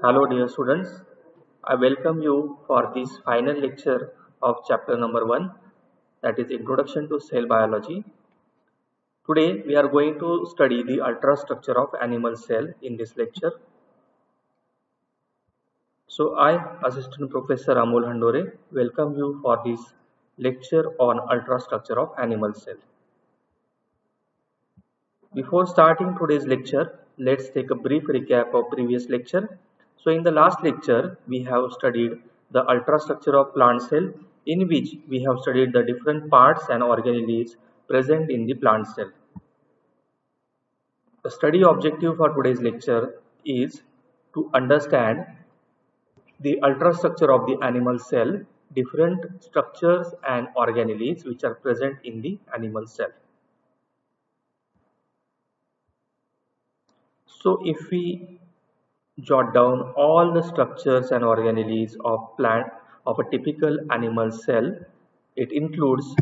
Hello dear students, I welcome you for this final lecture of chapter number 1, that is Introduction to Cell Biology. Today we are going to study the ultrastructure of animal cell in this lecture. So I, Assistant Professor Amol Handore, welcome you for this lecture on ultrastructure of animal cell. Before starting today's lecture, let's take a brief recap of previous lecture. So in the last lecture, we have studied the ultrastructure of plant cell, in which we have studied the different parts and organelles present in the plant cell. The study objective for today's lecture is to understand the ultrastructure of the animal cell, different structures and organelles which are present in the animal cell. So if we jot down all the structures and organelles of a typical animal cell, it includes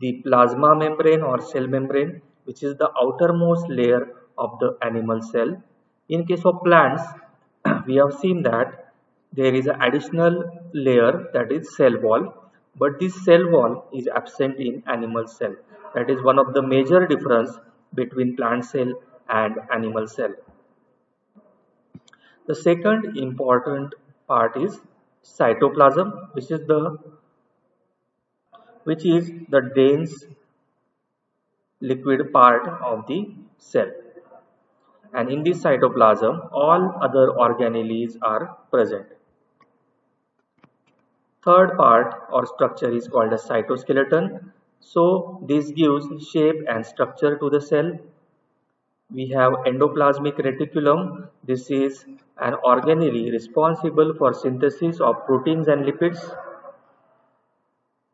the plasma membrane or cell membrane, which is the outermost layer of the animal cell. In case of plants, we have seen that there is an additional layer, that is cell wall, but this cell wall is absent in animal cell. That is one of the major difference between plant cell and animal cell. The second important part is cytoplasm, which is the dense liquid part of the cell. And in this cytoplasm, all other organelles are present. Third part or structure is called a cytoskeleton. So this gives shape and structure to the cell. We have endoplasmic reticulum. This is an organelle responsible for synthesis of proteins and lipids.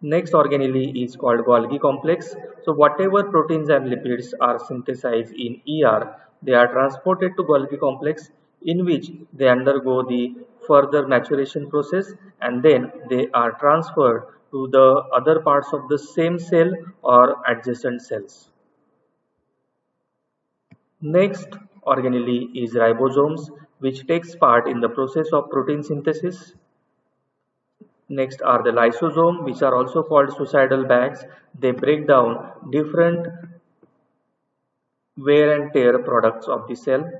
Next organelle is called Golgi complex. So whatever proteins and lipids are synthesized in ER, they are transported to Golgi complex, in which they undergo the further maturation process, and then they are transferred to the other parts of the same cell or adjacent cells. Next organelle is ribosomes, which takes part in the process of protein synthesis. Next are the lysosome, which are also called suicidal bags. They break down different wear and tear products of the cell.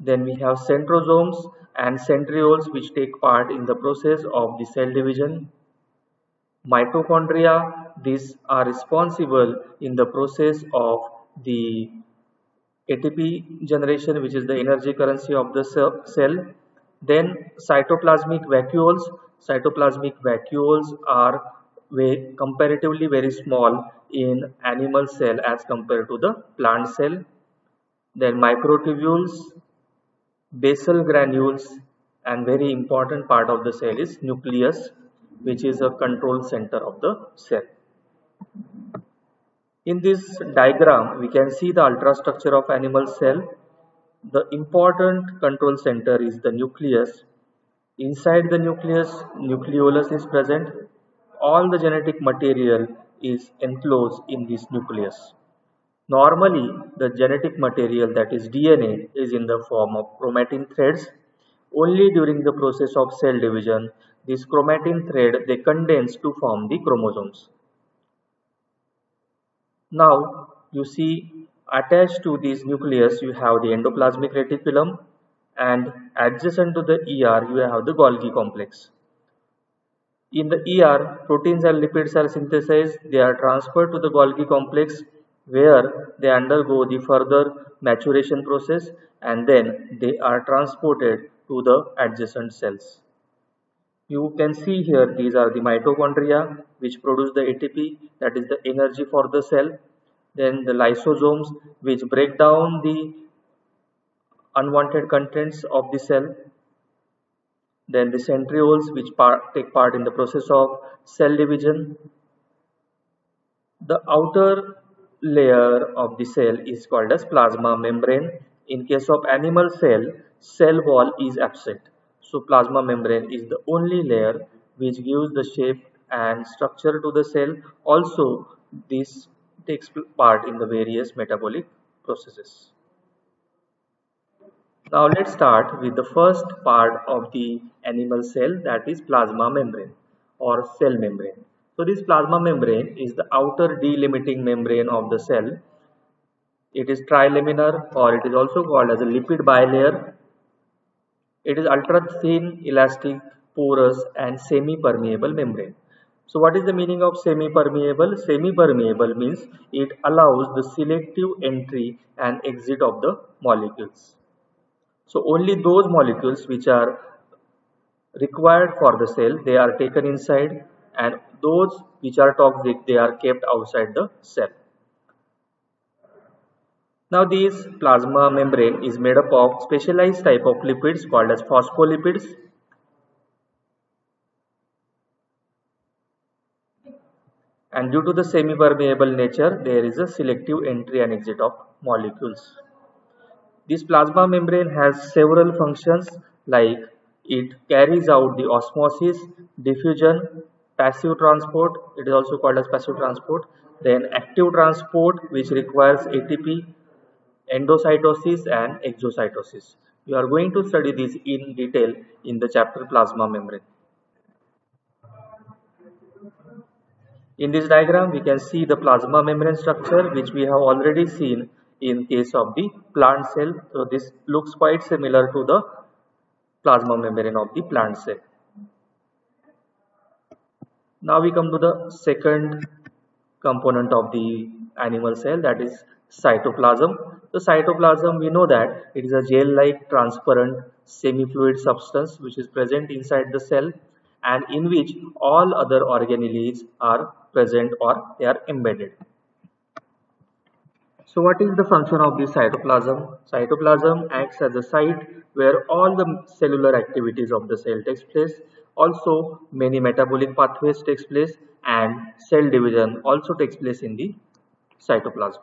Then we have centrosomes and centrioles, which take part in the process of the cell division. Mitochondria, these are responsible in the process of the ATP generation, which is the energy currency of the cell. Then cytoplasmic vacuoles. Cytoplasmic vacuoles are comparatively very small in animal cell as compared to the plant cell. Then microtubules, basal granules, and very important part of the cell is nucleus, which is a control center of the cell. In this diagram, we can see the ultrastructure of animal cell. The important control center is the nucleus. Inside the nucleus, nucleolus is present. All the genetic material is enclosed in this nucleus. Normally, the genetic material, that is DNA, is in the form of chromatin threads. Only during the process of cell division, this chromatin thread they condense to form the chromosomes. Now you see, attached to this nucleus you have the endoplasmic reticulum, and adjacent to the ER you have the Golgi complex. In the ER, proteins and lipids are synthesized. They are transferred to the Golgi complex, where they undergo the further maturation process, and then they are transported to the adjacent cells. You can see here, these are the mitochondria which produce the ATP, that is the energy for the cell. Then the lysosomes, which break down the unwanted contents of the cell. Then the centrioles, which take part in the process of cell division. The outer layer of the cell is called as plasma membrane. In case of animal cell wall is absent. So plasma membrane is the only layer which gives the shape and structure to the cell. Also, this takes part in the various metabolic processes. Now let's start with the first part of the animal cell, that is plasma membrane or cell membrane. So this plasma membrane is the outer delimiting membrane of the cell. It is trilaminar, or it is also called as a lipid bilayer. It is ultra thin, elastic, porous and semi-permeable membrane. So what is the meaning of semi-permeable? Semi-permeable means it allows the selective entry and exit of the molecules. So only those molecules which are required for the cell, they are taken inside, and those which are toxic, they are kept outside the cell. Now this plasma membrane is made up of specialized type of lipids called as phospholipids, and due to the semi-permeable nature, there is a selective entry and exit of molecules. This plasma membrane has several functions, like it carries out the osmosis, diffusion, passive transport, it is also called as passive transport, then active transport which requires ATP, endocytosis and exocytosis. We are going to study this in detail in the chapter plasma membrane. In this diagram, we can see the plasma membrane structure which we have already seen in case of the plant cell. So this looks quite similar to the plasma membrane of the plant cell. Now we come to the second component of the animal cell, that is cytoplasm. The cytoplasm, we know that it is a gel-like transparent semi-fluid substance which is present inside the cell and in which all other organelles are present or they are embedded. So what is the function of this cytoplasm? Cytoplasm acts as a site where all the cellular activities of the cell takes place. Also many metabolic pathways takes place and cell division also takes place in the cytoplasm.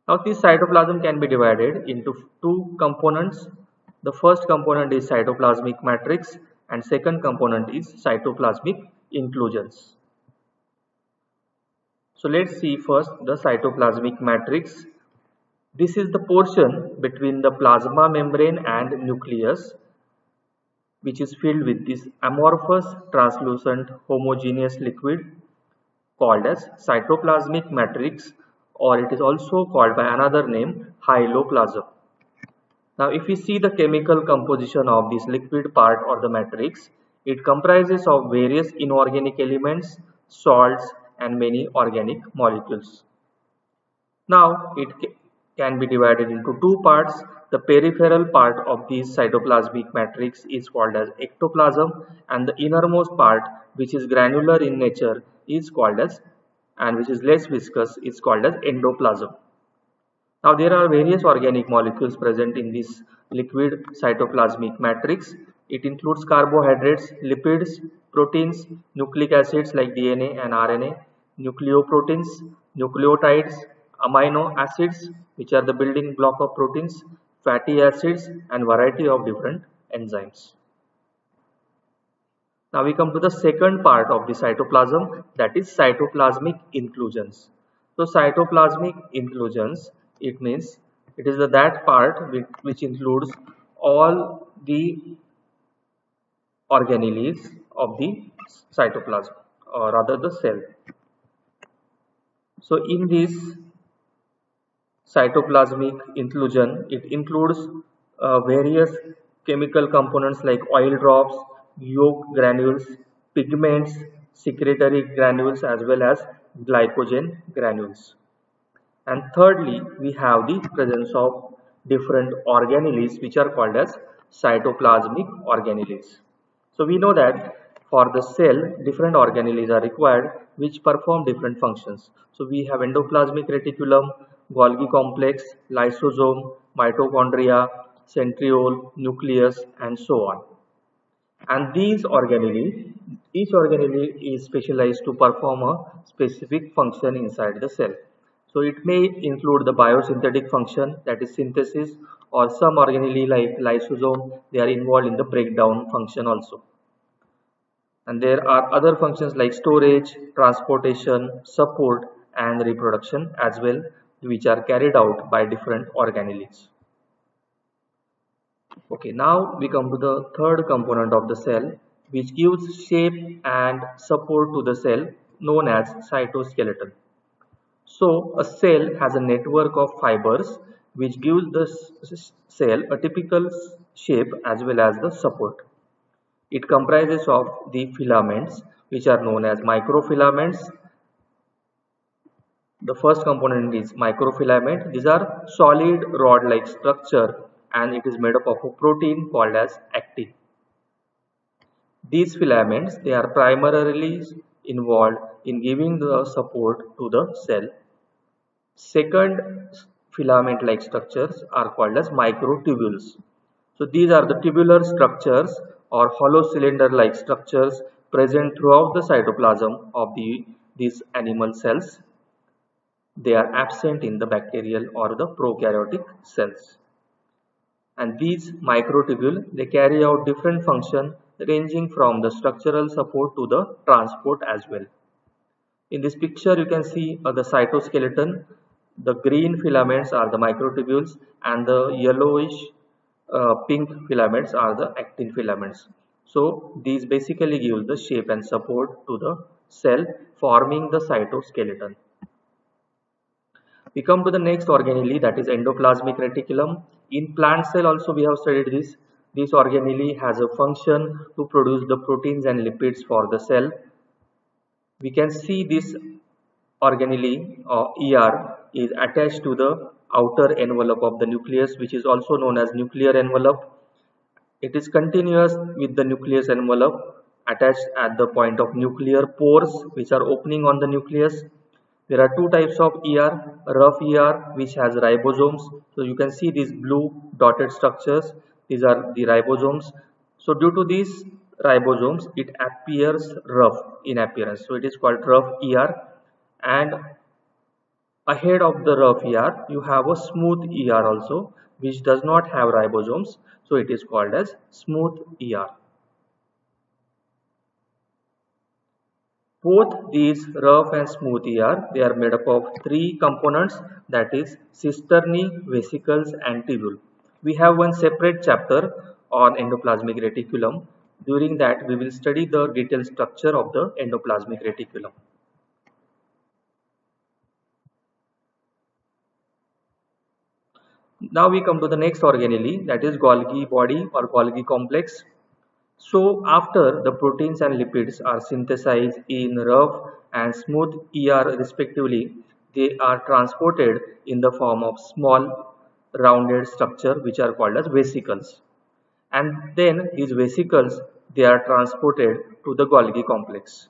Now this cytoplasm can be divided into two components. The first component is cytoplasmic matrix and second component is cytoplasmic inclusions. So let's see first the cytoplasmic matrix. This is the portion between the plasma membrane and nucleus which is filled with this amorphous translucent homogeneous liquid called as cytoplasmic matrix, or it is also called by another name hyaloplasm. Now if we see the chemical composition of this liquid part or the matrix, it comprises of various inorganic elements, salts and many organic molecules. Now it can be divided into two parts. The peripheral part of this cytoplasmic matrix is called as ectoplasm and the innermost part, which is granular in nature, is called as, and which is less viscous, is called as endoplasm. Now there are various organic molecules present in this liquid cytoplasmic matrix. It includes carbohydrates, lipids, proteins, nucleic acids like DNA and RNA, nucleoproteins, nucleotides, amino acids which are the building block of proteins, fatty acids and variety of different enzymes. Now we come to the second part of the cytoplasm, that is cytoplasmic inclusions. So cytoplasmic inclusions, it means it is that part which includes all the organelles of the cytoplasm or rather the cell. So in this cytoplasmic inclusion, it includes various chemical components like oil drops, yolk granules, pigments, secretory granules as well as glycogen granules. And thirdly, we have the presence of different organelles which are called as cytoplasmic organelles. So we know that for the cell, different organelles are required which perform different functions. So we have endoplasmic reticulum, Golgi complex, lysosome, mitochondria, centriole, nucleus and so on. And these organelles, each organelle is specialized to perform a specific function inside the cell. So it may include the biosynthetic function, that is synthesis, or some organelle like lysosome, they are involved in the breakdown function also. And there are other functions like storage, transportation, support and reproduction as well, which are carried out by different organelles. Okay, now we come to the third component of the cell, which gives shape and support to the cell, known as cytoskeleton. So, a cell has a network of fibers which gives the cell a typical shape as well as the support. It comprises of the filaments, which are known as microfilaments. The first component is microfilament. These are solid rod-like structure and it is made up of a protein called as actin. These filaments, they are primarily involved in giving the support to the cell. Second, filament-like structures are called as microtubules. So these are the tubular structures or hollow cylinder-like structures present throughout the cytoplasm of these animal cells. They are absent in the bacterial or the prokaryotic cells. And these microtubules, they carry out different functions ranging from the structural support to the transport as well. In this picture, you can see the cytoskeleton. The green filaments are the microtubules and the yellowish pink filaments are the actin filaments. So these basically give the shape and support to the cell, forming the cytoskeleton. We come to the next organelle, that is endoplasmic reticulum. In plant cell also we have studied this. This organelle has a function to produce the proteins and lipids for the cell. We can see this organelle or ER is attached to the outer envelope of the nucleus, which is also known as nuclear envelope. It is continuous with the nucleus envelope attached at the point of nuclear pores which are opening on the nucleus. There are two types of ER, rough ER which has ribosomes. So you can see these blue dotted structures. These are the ribosomes. So due to these ribosomes, it appears rough in appearance. So it is called rough ER. And ahead of the rough ER, you have a smooth ER also, which does not have ribosomes. So it is called as smooth ER. Both these rough and smooth ER, they are made up of three components, that is cisternae, vesicles and tubule. We have one separate chapter on endoplasmic reticulum. During that, we will study the detailed structure of the endoplasmic reticulum. Now we come to the next organelle, that is Golgi body or Golgi complex. So after the proteins and lipids are synthesized in rough and smooth ER respectively, they are transported in the form of small rounded structure which are called as vesicles. And then these vesicles, they are transported to the Golgi complex.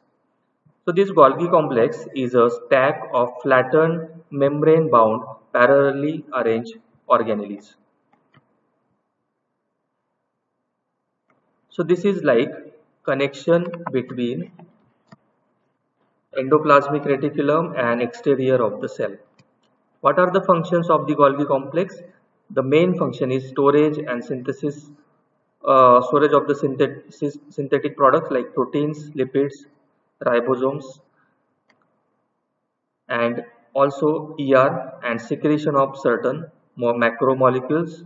So this Golgi complex is a stack of flattened membrane bound parallelly arranged organelles. So this is like connection between endoplasmic reticulum and exterior of the cell. What are the functions of the Golgi complex? The main function is storage and synthesis, storage of the synthetic products like proteins, lipids, ribosomes, and also ER and secretion of certain macromolecules.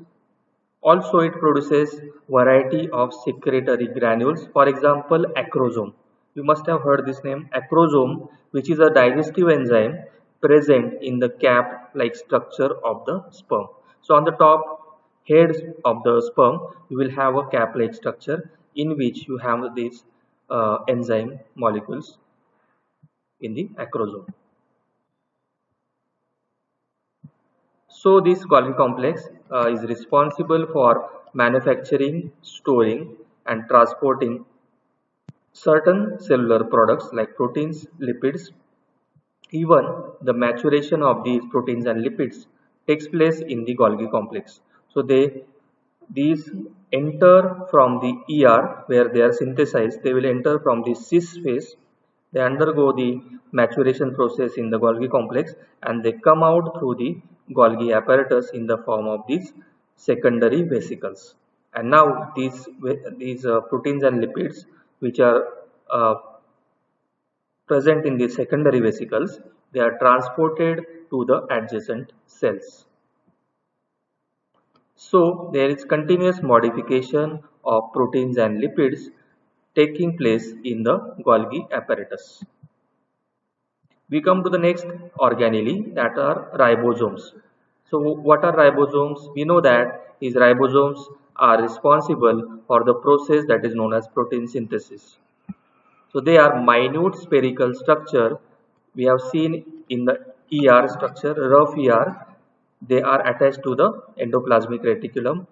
Also, it produces variety of secretory granules. For example, acrosome. You must have heard this name, acrosome, which is a digestive enzyme present in the cap-like structure of the sperm. So, on the top heads of the sperm, you will have a cap-like structure in which you have these enzyme molecules in the acrosome. So this Golgi complex is responsible for manufacturing, storing and transporting certain cellular products like proteins, lipids. Even the maturation of these proteins and lipids takes place in the Golgi complex. So these enter from the ER where they are synthesized. They will enter from the cis phase. They undergo the maturation process in the Golgi complex and they come out through the Golgi apparatus in the form of these secondary vesicles. And now these proteins and lipids which are present in the secondary vesicles, they are transported to the adjacent cells. So there is continuous modification of proteins and lipids taking place in the Golgi apparatus. We come to the next organelle, that are ribosomes. So what are ribosomes? We know that these ribosomes are responsible for the process that is known as protein synthesis. So they are minute spherical structure. We have seen in the ER structure, rough ER, they are attached to the endoplasmic reticulum.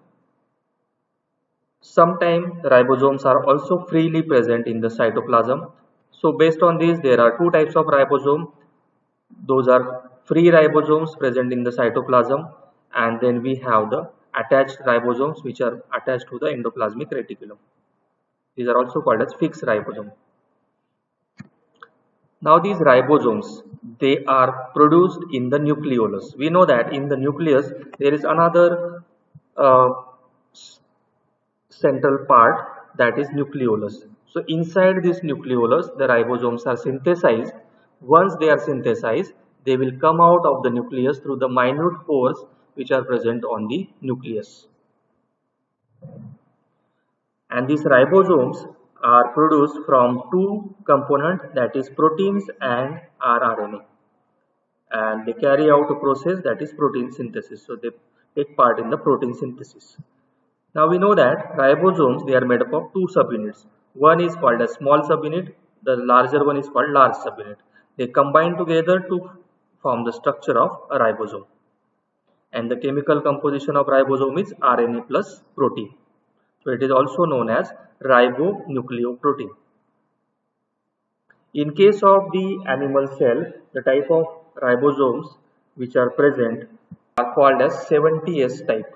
Sometimes ribosomes are also freely present in the cytoplasm. So based on this, there are two types of ribosome. Those are free ribosomes present in the cytoplasm, and then we have the attached ribosomes which are attached to the endoplasmic reticulum. These are also called as fixed ribosome. Now these ribosomes, they are produced in the nucleolus. We know that in the nucleus there is another uh, central part, that is nucleolus. So inside this nucleolus the ribosomes are synthesized. Once they are synthesized, they will come out of the nucleus through the minute pores which are present on the nucleus. And these ribosomes are produced from two components, that is proteins and rRNA, and they carry out a process that is protein synthesis. So they take part in the protein synthesis. Now we know that ribosomes, they are made up of two subunits. One is called a small subunit, the larger one is called large subunit. They combine together to form the structure of a ribosome. And the chemical composition of ribosome is RNA plus protein. So it is also known as ribonucleoprotein. In case of the animal cell, the type of ribosomes which are present are called as 70S type.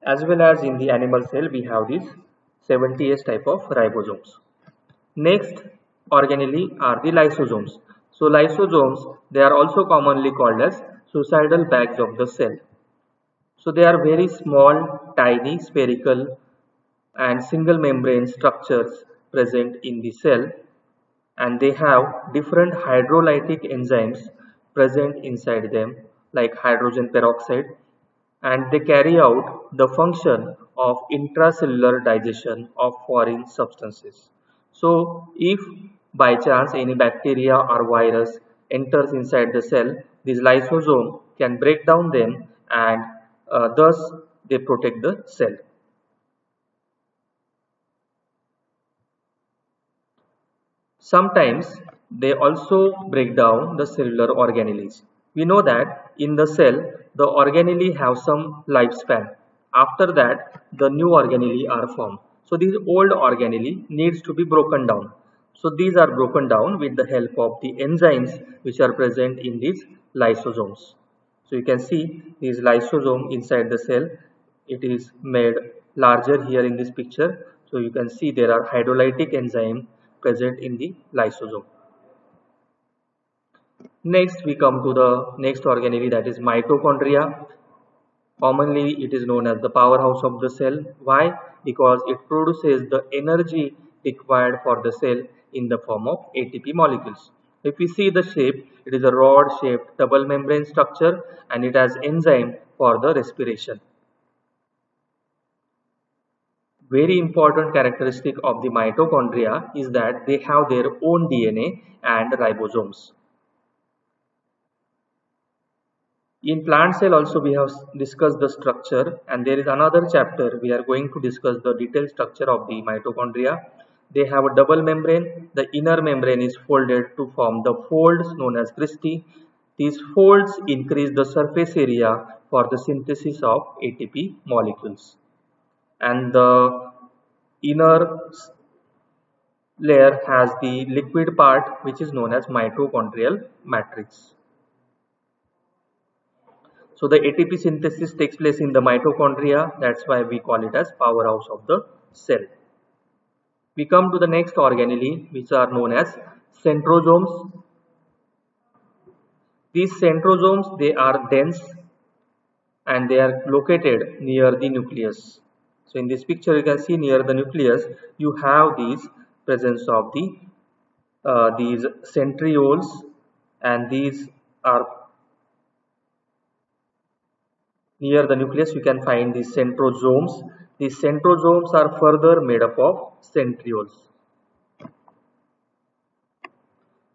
As well as in the animal cell, we have these 70S type of ribosomes. Next organelle are the lysosomes. So lysosomes, they are also commonly called as suicidal bags of the cell. So they are very small, tiny, spherical and single membrane structures present in the cell, and they have different hydrolytic enzymes present inside them, like hydrogen peroxide, and they carry out the function of intracellular digestion of foreign substances. So if by chance any bacteria or virus enters inside the cell, this lysosome can break down them, and thus they protect the cell. Sometimes they also break down the cellular organelles. We know that in the cell, the organelle have some lifespan. After that, the new organelle are formed. So these old organelle needs to be broken down. So these are broken down with the help of the enzymes which are present in these lysosomes. So you can see these lysosome inside the cell. It is made larger here in this picture. So you can see there are hydrolytic enzyme present in the lysosome. Next we come to the next organelle, that is mitochondria. Commonly it is known as the powerhouse of the cell. Why? Because it produces the energy required for the cell in the form of ATP molecules. If we see the shape, it is a rod shaped double membrane structure, and it has enzyme for the respiration. Very important characteristic of the mitochondria is that they have their own DNA and ribosomes. In plant cell also we have discussed the structure, and there is another chapter we are going to discuss the detailed structure of the mitochondria. They have a double membrane. The inner membrane is folded to form the folds known as cristae. These folds increase the surface area for the synthesis of ATP molecules. And the inner layer has the liquid part which is known as mitochondrial matrix. So the ATP synthesis takes place in the mitochondria. That's why we call it as powerhouse of the cell. We come to the next organelle, which are known as centrosomes. These centrosomes, they are dense and they are located near the nucleus. So in this picture you can see near the nucleus you have these presence of the these centrioles, and these are near the nucleus you can find these centrosomes. These centrosomes are further made up of centrioles.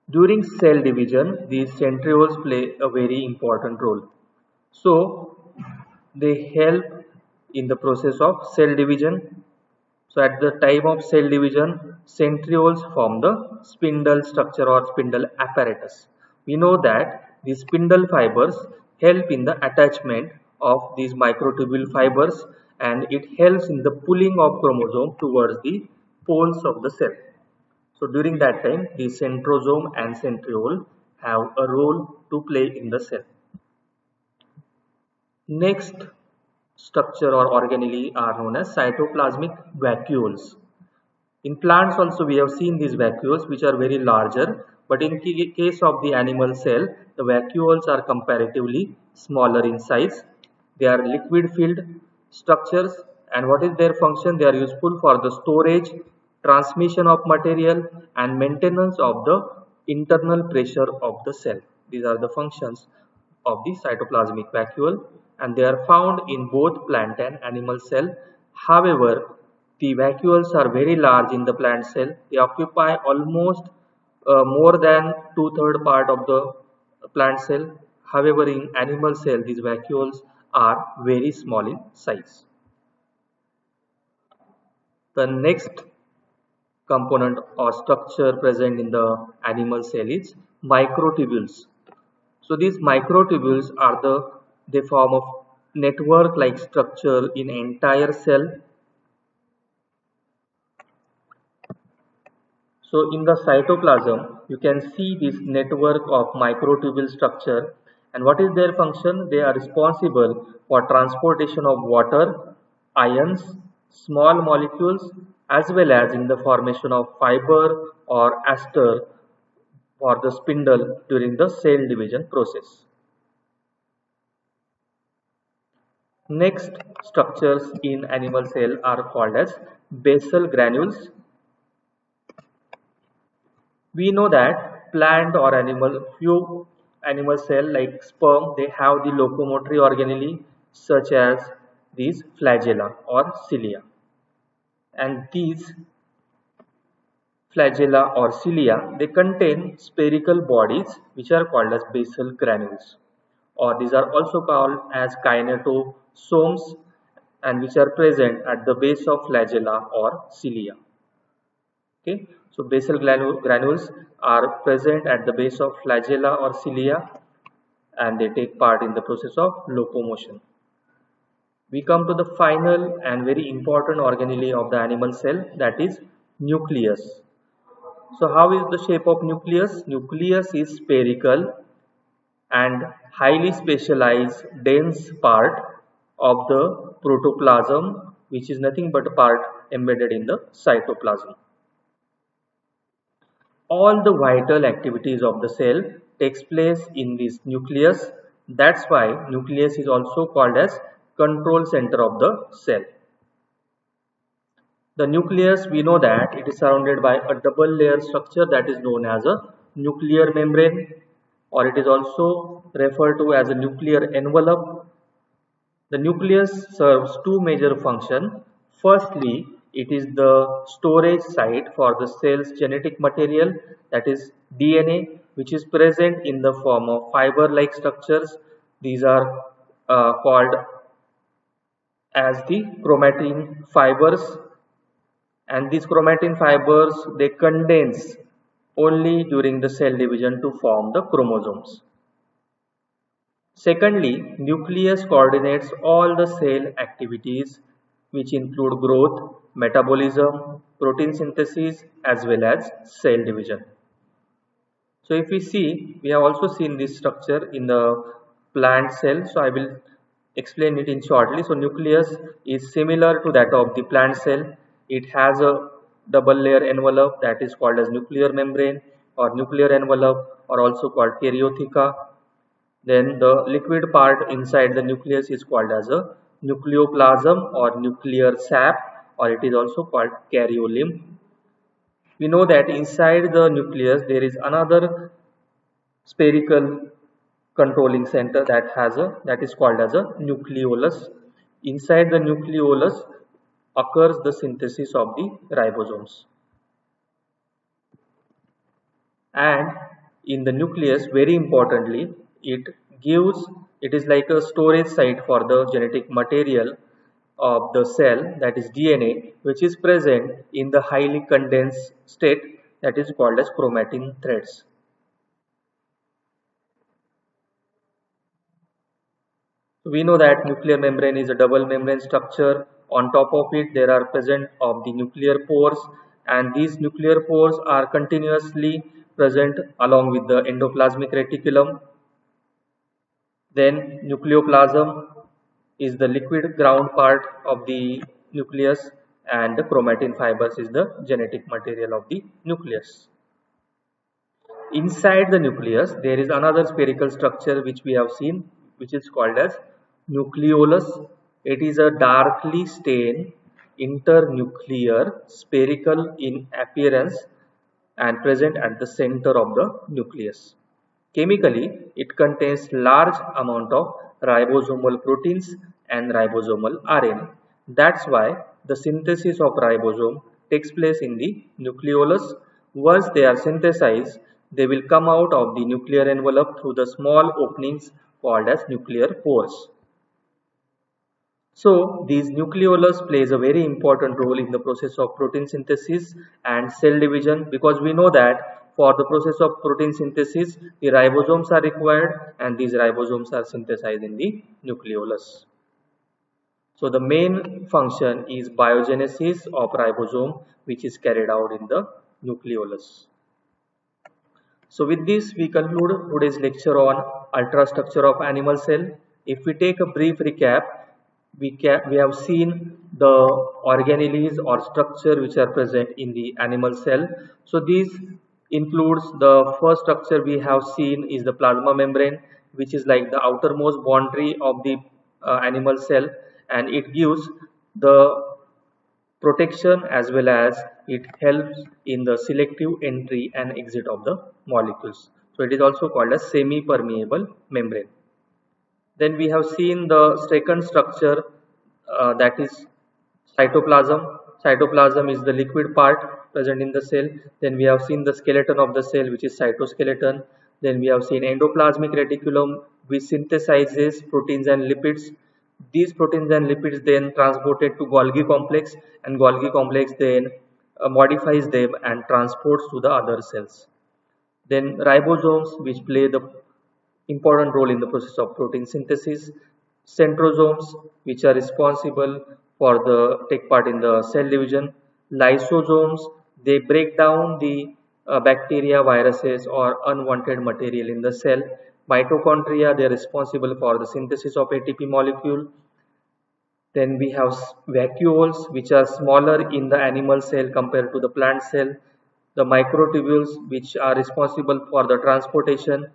During cell division, these centrioles play a very important role. So, they help in the process of cell division. So, at the time of cell division, centrioles form the spindle structure or spindle apparatus. We know that these spindle fibers help in the attachment of these microtubule fibers, and it helps in the pulling of chromosome towards the poles of the cell. So during that time, the centrosome and centriole have a role to play in the cell. Next structure or organelle are known as cytoplasmic vacuoles. In plants also we have seen these vacuoles which are very larger, but in case of the animal cell, the vacuoles are comparatively smaller in size. They are liquid filled structures, and what is their function? They are useful for the storage, transmission of material and maintenance of the internal pressure of the cell. These are the functions of the cytoplasmic vacuole, and they are found in both plant and animal cell. However, the vacuoles are very large in the plant cell. They occupy almost more than 2/3 part of the plant cell. However, in animal cell, these vacuoles are very small in size. The next component or structure present in the animal cell is microtubules. So these microtubules are they form a network like structure in entire cell. So in the cytoplasm, you can see this network of microtubule structure, and what is their function? They are responsible for transportation of water, ions, small molecules, as well as in the formation of fiber or aster for the spindle during the cell division process. Next structures in animal cell are called as basal granules. We know that plant or few animal cell like sperm, they have the locomotory organelle such as these flagella or cilia. And these flagella or cilia, they contain spherical bodies which are called as basal granules, or these are also called as kinetosomes, and which are present at the base of flagella or cilia. Okay, so basal granules are present at the base of flagella or cilia, and they take part in the process of locomotion. We come to the final and very important organelle of the animal cell, that is nucleus. So how is the shape of nucleus? Nucleus is spherical and highly specialized dense part of the protoplasm, which is nothing but a part embedded in the cytoplasm. All the vital activities of the cell takes place in this nucleus. That's why nucleus is also called as control center of the cell. The nucleus, we know that it is surrounded by a double layer structure that is known as a nuclear membrane, or it is also referred to as a nuclear envelope. The nucleus serves two major functions. Firstly, it is the storage site for the cell's genetic material, that is DNA, which is present in the form of fiber-like structures. These are called as the chromatin fibers, and these chromatin fibers, they condense only during the cell division to form the chromosomes. Secondly, nucleus coordinates all the cell activities, which include growth, metabolism, protein synthesis, as well as cell division. So if we see, we have also seen this structure in the plant cell, so I will explain it in shortly. So nucleus is similar to that of the plant cell. It has a double layer envelope that is called as nuclear membrane or nuclear envelope, or also called karyotheca. Then the liquid part inside the nucleus is called as a nucleoplasm or nuclear sap, or it is also called karyolimb. We know that inside the nucleus there is another spherical controlling center that is called as a nucleolus. Inside the nucleolus occurs the synthesis of the ribosomes. And in the nucleus, very importantly, it is like a storage site for the genetic material of the cell, that is DNA, which is present in the highly condensed state that is called as chromatin threads. We know that nuclear membrane is a double membrane structure. On top of it, there are present of the nuclear pores, and these nuclear pores are continuously present along with the endoplasmic reticulum. Then nucleoplasm is the liquid ground part of the nucleus, and the chromatin fibers is the genetic material of the nucleus. Inside the nucleus, there is another spherical structure which we have seen, which is called as nucleolus. It is a darkly stained internuclear spherical in appearance and present at the center of the nucleus. Chemically, it contains large amount of ribosomal proteins and ribosomal RNA. That's why the synthesis of ribosome takes place in the nucleolus. Once they are synthesized, they will come out of the nuclear envelope through the small openings called as nuclear pores. So these nucleolus plays a very important role in the process of protein synthesis and cell division, because we know that for the process of protein synthesis, the ribosomes are required, and these ribosomes are synthesized in the nucleolus. So the main function is biogenesis of ribosome, which is carried out in the nucleolus. So with this, we conclude today's lecture on ultrastructure of animal cell. If we take a brief recap, we have seen the organelles or structure which are present in the animal cell. So these includes, the first structure we have seen is the plasma membrane, which is like the outermost boundary of the animal cell, and it gives the protection as well as it helps in the selective entry and exit of the molecules. So it is also called as semi-permeable membrane. Then we have seen the second structure, that is cytoplasm. Cytoplasm is the liquid part present in the cell. Then we have seen the skeleton of the cell, which is cytoskeleton. Then we have seen endoplasmic reticulum, which synthesizes proteins and lipids. These proteins and lipids then transported to Golgi complex, and Golgi complex then modifies them and transports to the other cells. Then ribosomes, which play the important role in the process of protein synthesis. Centrosomes, which are responsible for the take part in the cell division. Lysosomes, they break down the bacteria, viruses or unwanted material in the cell. Mitochondria, they are responsible for the synthesis of ATP molecule. Then we have vacuoles, which are smaller in the animal cell compared to the plant cell. The microtubules, which are responsible for the transportation.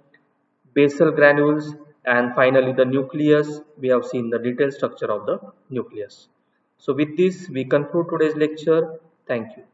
Basal granules, and finally the nucleus. We have seen the detailed structure of the nucleus. So with this, we conclude today's lecture. Thank you.